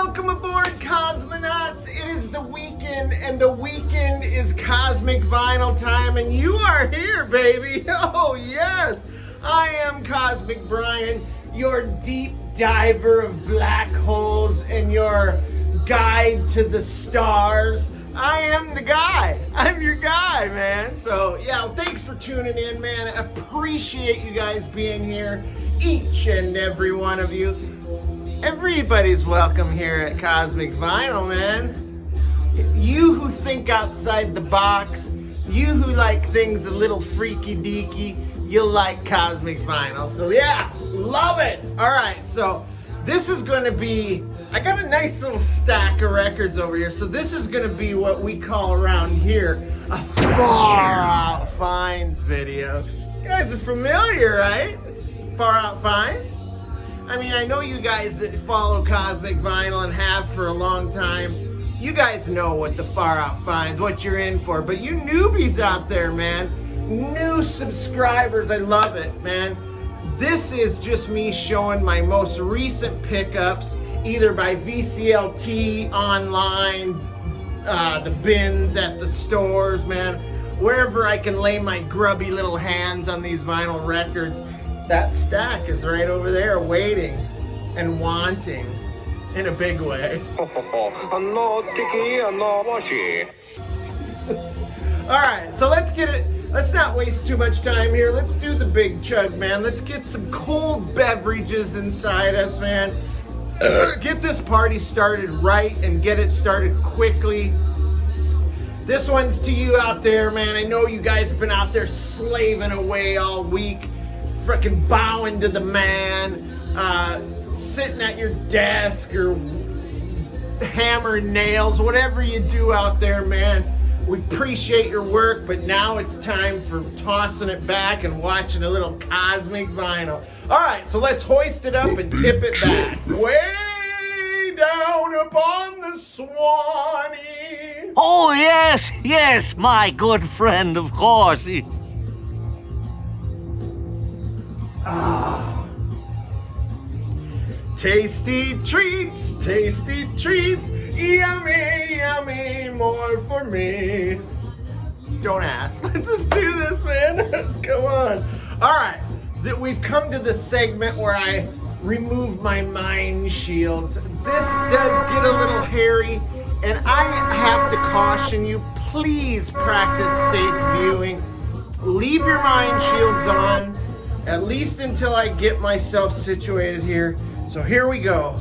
Welcome aboard, cosmonauts. It is the weekend, and the weekend is Cosmic Vinyl time, and you are here, baby. Oh, yes. I am Cosmic Brian, your deep diver of black holes and your guide to the stars. I am the guy. I'm your guy, man. So, yeah, thanks for tuning in, man. Appreciate you guys being here, each and every one of you. Everybody's welcome here at Cosmic Vinyl, man. You who think outside the box, you who like things a little freaky deaky, you'll like Cosmic Vinyl. So yeah, love it. All right, so this is going to be, I got a nice little stack of records over here. So this is going to be what we call around here a Far Out Finds video. You guys are familiar, right? Far Out Finds? I mean, I know you guys that follow Cosmic Vinyl and have for a long time. You guys know what the Far Out Finds, what you're in for. But you newbies out there, man, new subscribers, I love it, man. This is just me showing my most recent pickups, either by VCLT, online, the bins at the stores, man. Wherever I can lay my grubby little hands on these vinyl records. That stack is right over there waiting and wanting in a big way. Alright, so let's get it. Let's not waste too much time here. Let's do the big chug, man. Let's get some cold beverages inside us, man. Get this party started right and get it started quickly. This one's to you out there, man. I know you guys have been out there slaving away all week. Frickin' bowing to the man, sitting at your desk or hammering nails, whatever you do out there, man. We appreciate your work, but now it's time for tossing it back and watching a little Cosmic Vinyl. All right, so let's hoist it up and tip it back. Way down upon the Swanee. Oh, yes, yes, my good friend, of course. Tasty treats, yummy, yummy, more for me. Don't ask. Let's just do this, man. Come on. All right, we've come to the segment where I remove my mind shields. This does get a little hairy, and I have to caution you, please practice safe viewing. Leave your mind shields on, at least until I get myself situated here. So here we go.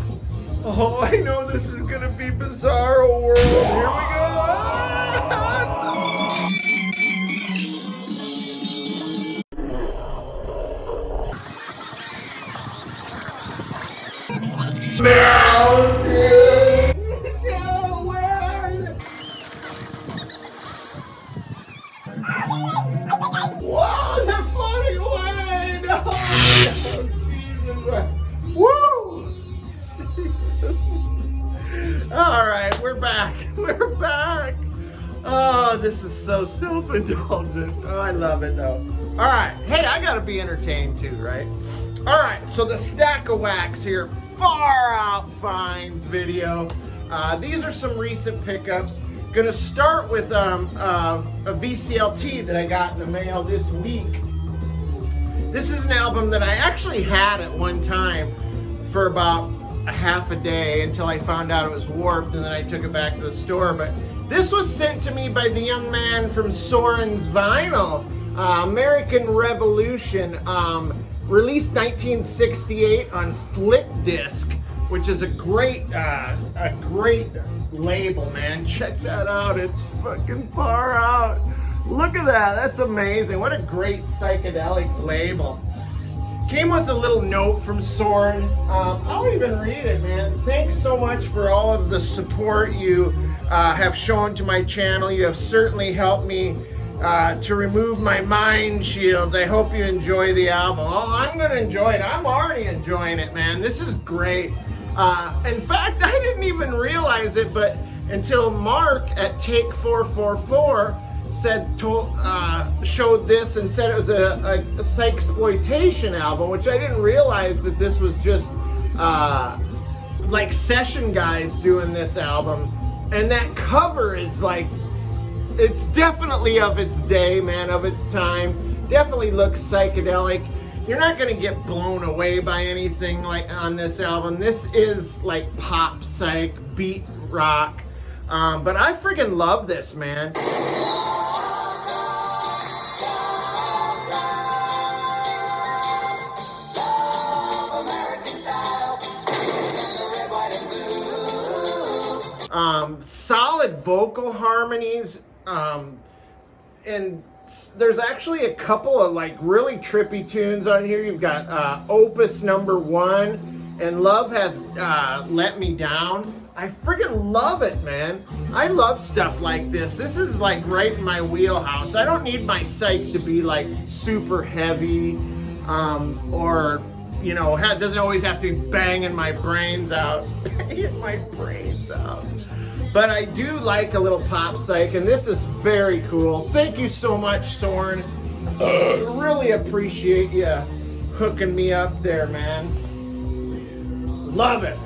Oh, I know this is gonna be bizarro world. Here we go. Mountain. No, where are you? Whoa, they're floating away. No, Jesus. Woo! Jesus. All right, we're back. We're back. Oh, this is so self-indulgent. Oh, I love it, though. All right. Hey, I got to be entertained, too, right? All right, so the stack of wax here. Far Out Finds video. These are some recent pickups. Gonna start with a VCLT that I got in the mail this week. This is an album that I actually had at one time for about a half a day until I found out it was warped, and then I took it back to the store. But this was sent to me by the young man from Soren's Vinyl, American Revolution, released 1968 on flip disc, which is a great label, man. Check that out. It's fucking far out. Look at that. That's amazing. What a great psychedelic label. Came with a little note from Soren. I'll even read it, man. Thanks so much for all of the support you have shown to my channel. You have certainly helped me to remove my mind shields. I hope you enjoy the album. Oh, I'm going to enjoy it. I'm already enjoying it, man. This is great. In fact, I didn't even realize it, but until Mark at Take 444 showed this and said it was a Psych exploitation album, which I didn't realize that this was just like session guys doing this album, and that cover is like, it's definitely of its day, man, of its time. Definitely looks psychedelic. You're not gonna get blown away by anything like on this album. This is like pop psych, beat rock, but I freaking love this, man. Solid vocal harmonies, and there's actually a couple of like really trippy tunes on here. You've got Opus number 1 and Love Has Let Me Down. I freaking love it, man. I love stuff like this. This is like right in my wheelhouse. I don't need my psych to be like super heavy, or you know, doesn't always have to be banging my brains out. Banging my brains out. But I do like a little pop psych, and this is very cool. Thank you so much, Soren. Really appreciate you hooking me up there, man. Love it.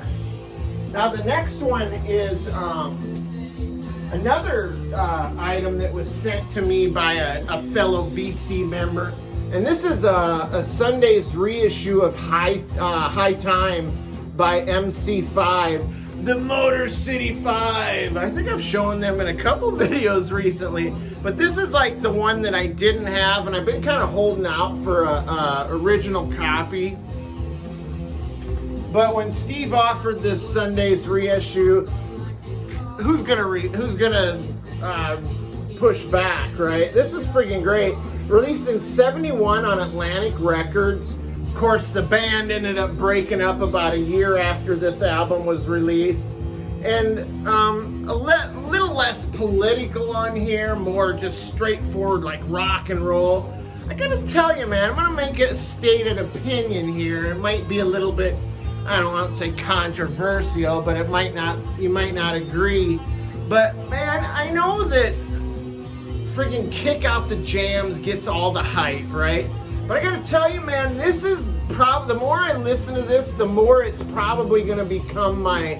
Now the next one is another item that was sent to me by a fellow VC member. And this is a Sunday's reissue of High Time by MC5. The Motor City 5. I think I've shown them in a couple videos recently, but this is like the one that I didn't have, and I've been kind of holding out for a original copy. But when Steve offered this Sunday's reissue, who's gonna push back, right? This is freaking great. Released in '71 on Atlantic Records. Of course, the band ended up breaking up about a year after this album was released. And a little less political on here, more just straightforward like rock and roll. I gotta tell you, man, I'm gonna make it a stated opinion here. It might be a little bit, I don't want to say controversial, but you might not agree. But man, I know that friggin' Kick Out the Jams gets all the hype, right? But I gotta tell you, man, this is the more I listen to this, the more it's probably gonna become my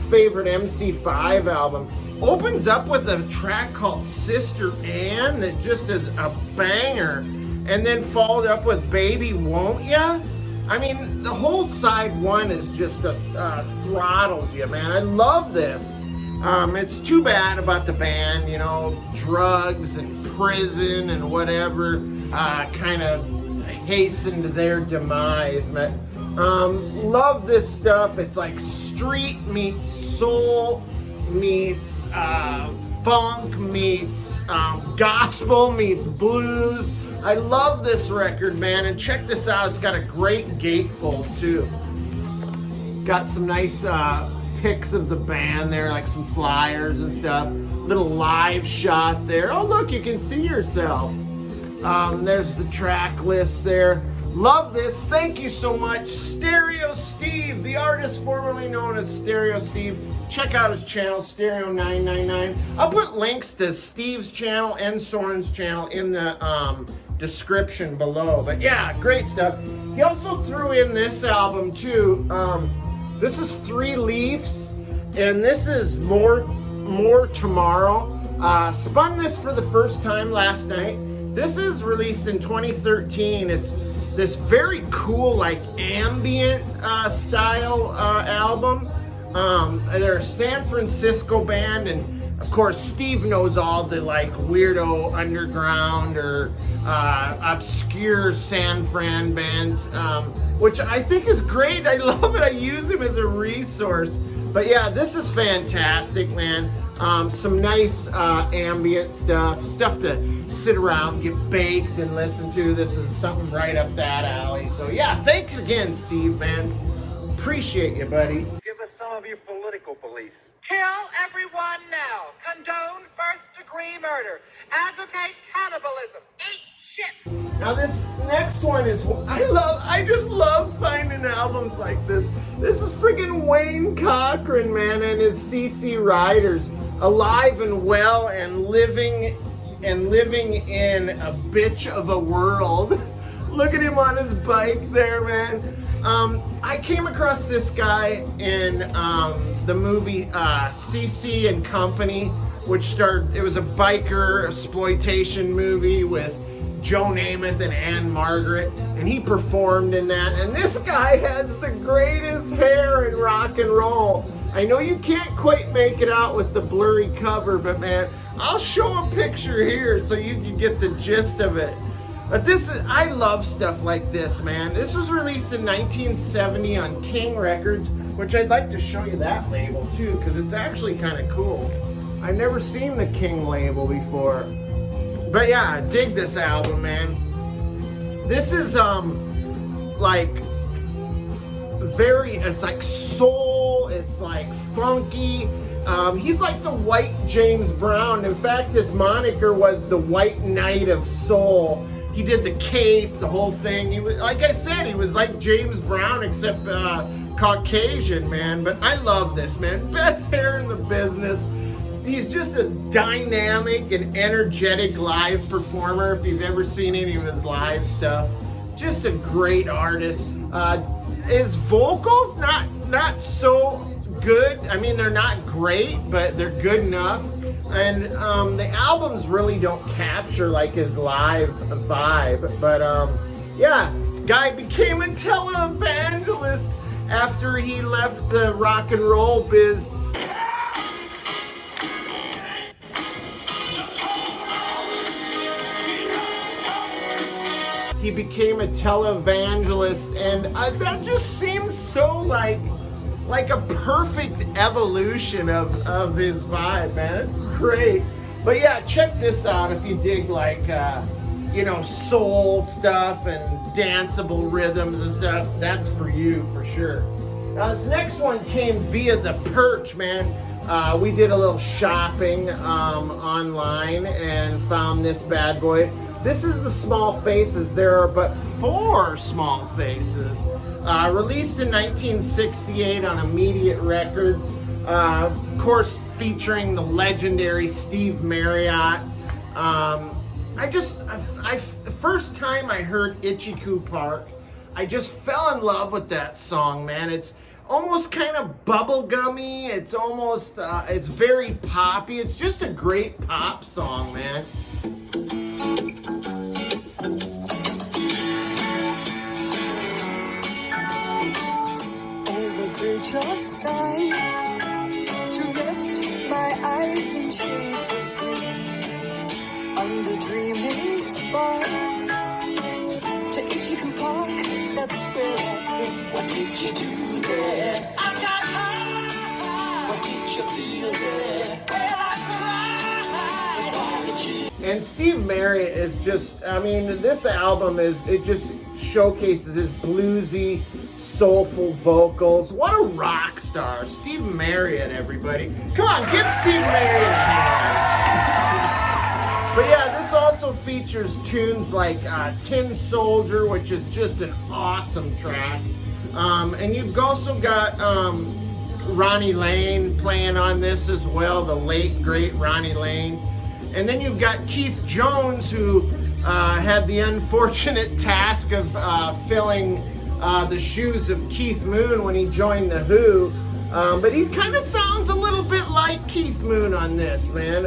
favorite MC5 album. Opens up with a track called Sister Ann that just is a banger, and then followed up with Baby Won't Ya? I mean, the whole side one is just throttles you, man. I love this. It's too bad about the band, you know, drugs and prison and whatever kind of hastened their demise. But love this stuff. It's like street meets soul meets funk meets gospel meets blues. I love this record, man, and check this out. It's got a great gatefold too. Got some nice pics of the band there, like some flyers and stuff. Little live shot there. Oh look, you can see yourself. There's the track list there. Love this. Thank you so much, Stereo Steve, the artist formerly known as Stereo Steve. Check out his channel, Stereo 999. I'll put links to Steve's channel and Soren's channel in the description below. But yeah, great stuff. He also threw in this album too. This is 3 Leafs, and this is More Tomorrow. Spun this for the first time last night. This is released in 2013. It's this very cool, like ambient style album. They're a San Francisco band, and of course Steve knows all the like weirdo underground or obscure San Fran bands, which I think is great. I love it. I use him as a resource. But yeah, this is fantastic, man. Some nice ambient stuff to sit around and get baked and listen to. This is something right up that alley. So yeah, thanks again, Steve, man. Appreciate you, buddy. Give us some of your political beliefs. Kill everyone now. Condone first-degree murder. Advocate cannibalism. Eat shit. Now this next one is, I just love finding albums like this. This is freaking Wayne Cochran, man, and his CC Riders. Alive and well and living in a bitch of a world. Look at him on his bike there, man. I came across this guy in the movie CC and Company, which starred, it was a biker exploitation movie with Joe Namath and Anne Margaret, and he performed in that. And this guy has the greatest hair in rock and roll. I know you can't quite make it out with the blurry cover, but man, I'll show a picture here so you can get the gist of it. But I love stuff like this, man. This was released in 1970 on King Records, which I'd like to show you that label too, because it's actually kind of cool. I've never seen the King label before. But yeah, I dig this album, man. This is like it's like soul, it's like funky. He's like the white James Brown. In fact, his moniker was the White Knight of Soul. He did the cape, the whole thing. He was, like I said, he was like James Brown except Caucasian, man. But I love this, man. Best hair in the business. He's just a dynamic and energetic live performer. If you've ever seen any of his live stuff, just a great artist. His vocals not so good. I mean, they're not great, but they're good enough. And the albums really don't capture like his live vibe. But yeah, guy became a televangelist after he left the rock and roll biz. He became a televangelist, and that just seems so like a perfect evolution of his vibe, man. It's great. But yeah, check this out if you dig like you know, soul stuff and danceable rhythms and stuff. That's for you for sure. Now this next one came via the Perch, man. We did a little shopping online and found this bad boy. This is the Small Faces. There are but 4 Small Faces. Released in 1968 on Immediate Records. Of course, featuring the legendary Steve Marriott. The first time I heard Itchy-Coo Park, I just fell in love with that song, man. It's almost kind of bubblegummy. It's almost, it's very poppy. It's just a great pop song, man. Bridge of sights to rest my eyes in shades of green under dreaming sparks to Itchy-Coo Park. That's where I've been. What did you do there? I got high. What did you feel there? Well, I cried. And Steve Marriott is just, I mean, this album it just showcases his bluesy, soulful vocals. What a rock star. Steve Marriott, everybody. Come on, give Steve Marriott a hand. But yeah, this also features tunes like Tin Soldier, which is just an awesome track. And you've also got Ronnie Lane playing on this as well, the late, great Ronnie Lane. And then you've got Keith Jones, who had the unfortunate task of filling the shoes of Keith Moon when he joined The Who. But he kind of sounds a little bit like Keith Moon on this, man,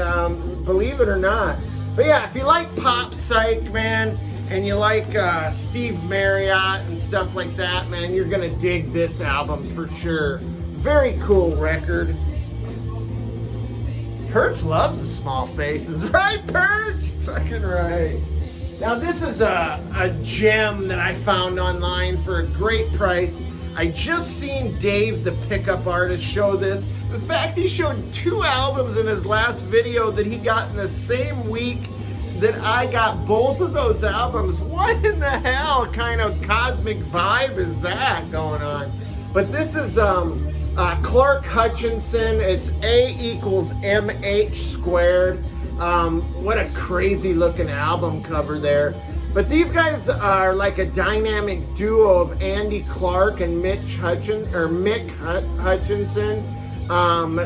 believe it or not. But yeah, if you like pop psych, man, and you like Steve Marriott and stuff like that, man, you're gonna dig this album for sure. Very cool record. Perch loves the Small Faces, right, Perch? Fucking right. Now this is a gem that I found online for a great price. I just seen Dave, the pickup artist, show this. In fact, he showed 2 albums in his last video that he got in the same week that I got both of those albums. What in the hell kind of cosmic vibe is that going on? But this is CLARK-HUTCHINSON. It's A equals MH squared. What a crazy looking album cover there. But these guys are like a dynamic duo of Andy Clark and Mick Hutchinson.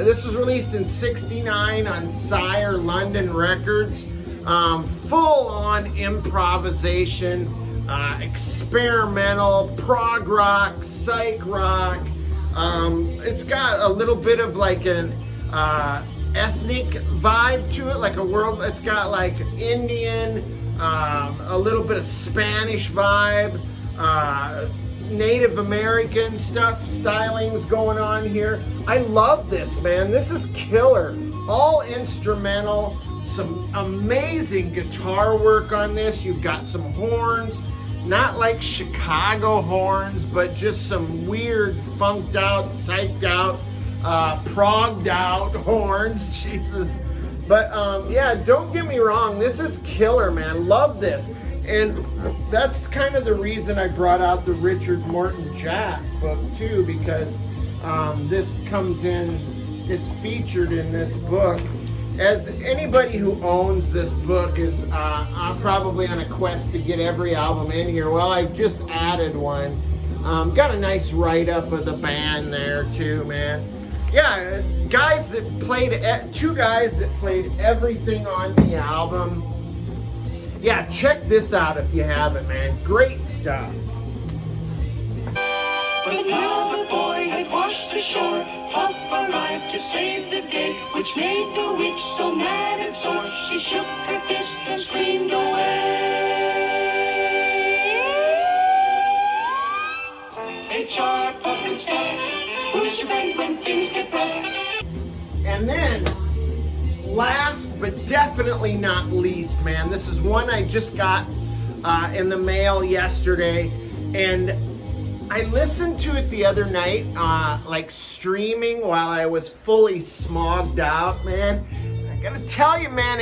This was released in '69 on Sire London Records. Full on improvisation. experimental, prog rock, psych rock. It's got a little bit of like an ethnic vibe to it, like a world. It's got like Indian, a little bit of Spanish vibe, Native American stuff, stylings going on here. I love this, man. This is killer. All instrumental, some amazing guitar work on this. You've got some horns, not like Chicago horns, but just some weird funked out, psyched out, progged out horns. Jesus. But yeah, don't get me wrong, this is killer, man. Love this. And that's kind of the reason I brought out the Richard Morton Jack book too, because this comes in, it's featured in this book. As anybody who owns this book is probably on a quest to get every album in here. Well, I've just added one. Got a nice write-up of the band there too, man. Yeah, guys that played, two guys that played everything on the album. Yeah, check this out if you haven't, man. Great stuff. But now the boy had washed ashore, Puff arrived to save the day, which made the witch so mad and sore. She shook her fist and screamed away. HR, Puff and Stuff, who's your friend when things get rough? And then, last but definitely not least, man, this is one I just got in the mail yesterday, and I listened to it the other night, like streaming while I was fully smogged out, man. I gotta tell you, man,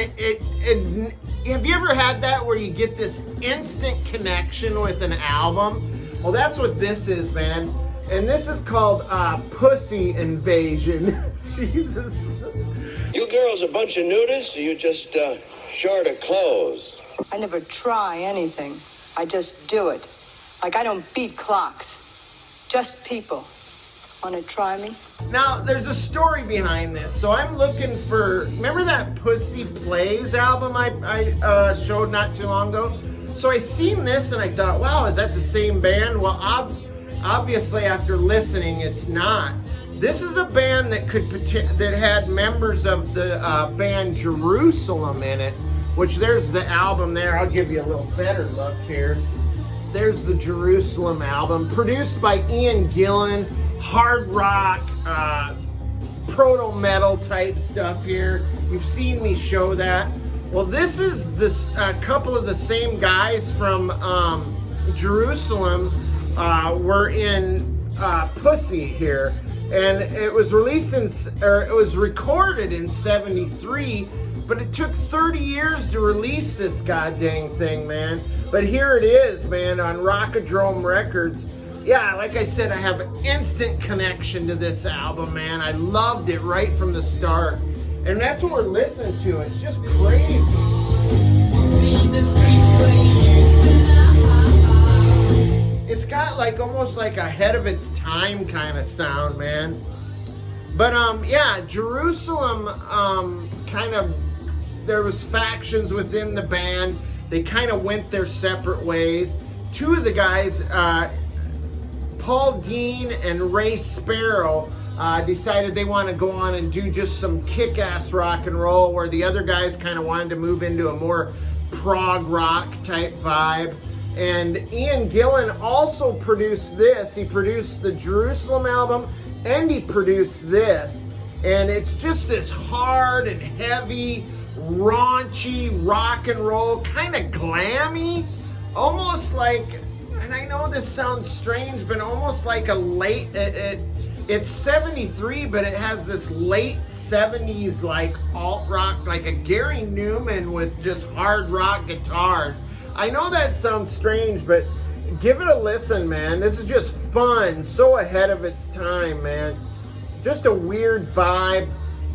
have you ever had that where you get this instant connection with an album? Well, that's what this is, man. And this is called Pussy Invasion. Jesus. You girls a bunch of nudists, or you just short of clothes? I never try anything. I just do it. Like I don't beat clocks. Just people. Want to try me? Now, there's a story behind this. So I'm looking for, remember that Pussy Plays album I showed not too long ago? So I seen this and I thought, wow, is that the same band? Well, obviously after listening, it's not. This is a band that had members of the band Jerusalem in it, which there's the album there. I'll give you a little better look here. There's the Jerusalem album, produced by Ian Gillan, hard rock, proto-metal type stuff here. You've seen me show that. Well, this is a couple of the same guys from Jerusalem were in Pussy here. And it was recorded in 73, but it took 30 years to release this goddamn thing, man. But here it is, man, on Rockadrome Records. Yeah, like I said, I have an instant connection to this album, man. I loved it right from the start. And that's what we're listening to. It's just crazy. It's got like almost like ahead of its time kind of sound, man. But yeah, Jerusalem kind of, there was factions within the band. They kind of went their separate ways. Two of the guys, Paul Dean and Ray Sparrow, decided they want to go on and do just some kick-ass rock and roll, where the other guys kind of wanted to move into a more prog rock type vibe. And Ian Gillan also produced this. He produced the Jerusalem album, and he produced this. And it's just this hard and heavy, raunchy rock and roll, kind of glammy, almost like, and I know this sounds strange, but almost like a late, it's 73, but it has this late 70s like alt rock, like a Gary Newman with just hard rock guitars. I know that sounds strange, but give it a listen, man. This is just fun, so ahead of its time, man. Just a weird vibe.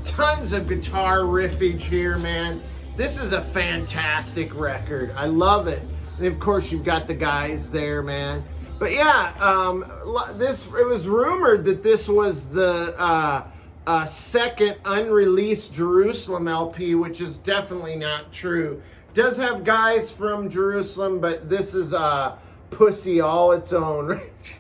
Tons of guitar riffage here, man. This is a fantastic record. I love it. And of course, you've got the guys there, man. But yeah, it was rumored that this was the second unreleased Jerusalem LP, which is definitely not true. Does have guys from Jerusalem, but this is pussy all its own, right?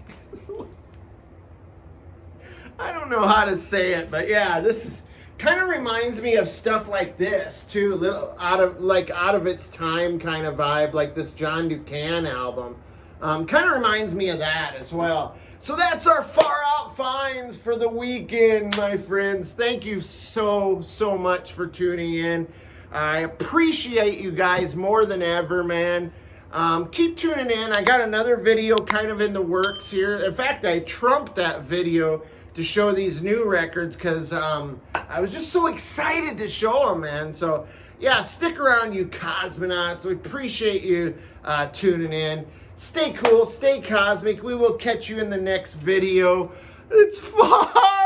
I don't know how to say it, but yeah, this is kind of reminds me of stuff like this too, a little out of its time kind of vibe, like this John Ducan album. Kind of reminds me of that as well. So that's our Far Out finds for the weekend, my friends. Thank you so much for tuning in. I appreciate you guys more than ever, man. Keep tuning in. I got another video kind of in the works here. In fact, I trumped that video to show these new records because I was just so excited to show them, man. So yeah, stick around, you cosmonauts. We appreciate you tuning in. Stay cool, stay cosmic. We will catch you in the next video. It's fun.